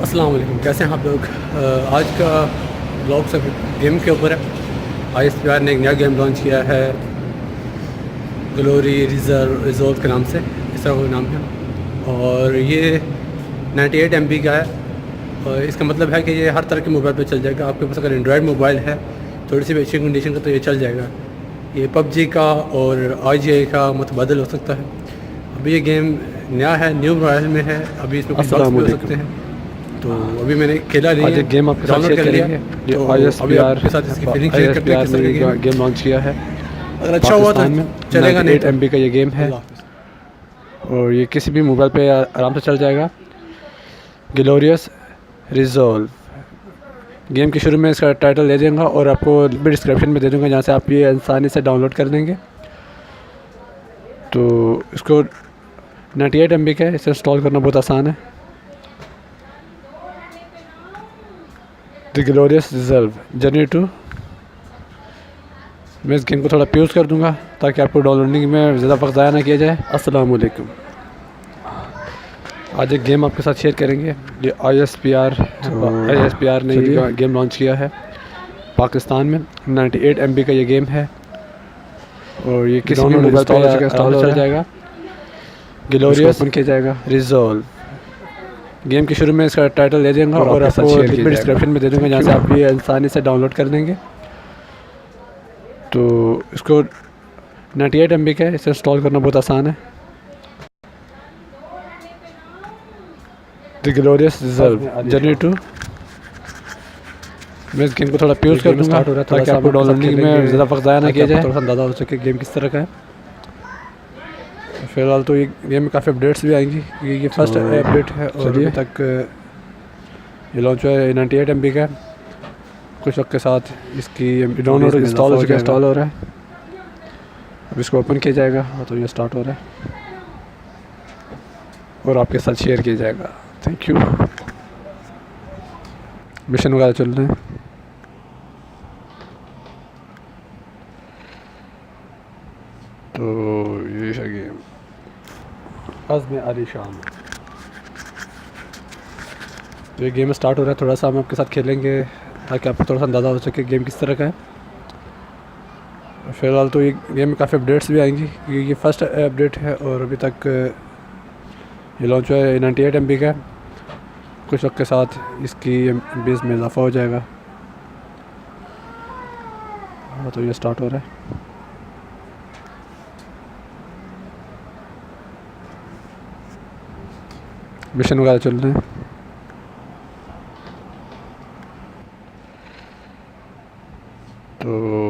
अस्सलाम वालेकुम, कैसे हैं आप लोग। आज का ब्लॉग सब गेम के ऊपर है। ISPR ने एक नया गेम लॉन्च किया है, ग्लोरी रिजॉल्व के नाम से, इस तरह का नाम है। और ये 98 MB का है। और इसका मतलब है कि ये हर तरह के मोबाइल पे चल जाएगा। आपके पास अगर एंड्रॉयड मोबाइल है थोड़ी सी भी अच्छी कंडीशन का तो ये चल जाएगा। ये PUBG का और IGI का मुतबादल हो सकता है। अभी ये गेम नया है, न्यू मोबाइल में है, अभी इसमें कुछ बग्स अस्सलाम भी हो वालेकुम। सकते हैं। तो अभी मैंने खेला नहीं आज है, एक गेम आपके साथ डाउनलोड शेयर कर लिया। करेंगे। ये तो आई एस अभी पी आर आपके साथ इसकी फीलिंग आई शेयर एस करते पी हैं आर किस ने तरह का ये गेम है। गेम लॉन्च किया है अगर अच्छा हुआ तो पाकिस्तान में। चलेगा, नहीं 98 तो MB का ये गेम है अल्लाह हाफ़िज़। और ये किसी भी मोबाइल पे आराम से चल जाएगा। ग्लोरियस रिजॉल्व गेम के शुरू में इसका टाइटल दे दूँगा और आपको भी डिस्क्रिप्शन में दे दूँगा, जहाँ से आप ये आसानी से डाउनलोड कर लेंगे। तो इसको 98 MB का है, इसे इंस्टॉल करना बहुत आसान है। The glorious reserve journey two. मैं इस गेम को थोड़ा प्यूज़ कर दूंगा ताकि आपको डाउनलोडिंग में ज़्यादा वक्त ज़ाया ना किया जाए। अस्सलाम वालेकुम। आज एक गेम आपके साथ शेयर करेंगे। ये ISPR ने ये गेम लॉन्च किया है पाकिस्तान में। 98 MB का ये गेम है और ये किसी भी मोबाइल पे इंस्टॉल चल जाएगा। ग्लोरियस किया जाएगा रिजॉल्व। गेम के शुरू में इसका टाइटल दे दूँगा और आपको डिस्क्रिप्शन में दे दूँगा, जहाँ से आप ये आसानी से डाउनलोड कर लेंगे। तो इसको 98 MB का है, इसे इंस्टॉल करना बहुत आसान है। The glorious reserve journey two. मैं इस गेम को थोड़ा प्यूज़ कर दूँगा ताकि आपको डाउनलोडिंग में ज़्यादा वक्त ज़ाया ना किया जाए। थोड़ा सा अंदाज़ा हो सके गेम किस तरह का है। फ़िलहाल तो ये गेम में काफ़ी अपडेट्स भी आएंगी, ये फर्स्ट अपडेट है और अभी तक ये लॉन्च हुआ है। 98 MB का कुछ वक्त के साथ इसकी डाउनलोड इंस्टॉल हो रहा है। अब इसको ओपन किया जाएगा तो ये स्टार्ट हो रहा है और आपके साथ शेयर किया जाएगा। Thank you. मिशन वगैरह चल रहे हैं। तो ये है गेम अज़्म आलिशान। तो ये गेम स्टार्ट हो रहा है, थोड़ा सा हम आपके साथ खेलेंगे ताकि आपको थोड़ा सा अंदाज़ा हो सके गेम किस तरह का है। फ़िलहाल तो ये गेम में काफ़ी अपडेट्स भी आएंगी, ये फर्स्ट अपडेट है और अभी तक ये लॉन्च हुआ है। 98 MB का कुछ वक्त के साथ इसकी MBs में इजाफा हो जाएगा। तो ये स्टार्ट हो रहा है। मिशन वगैरह चल रहे हैं। तो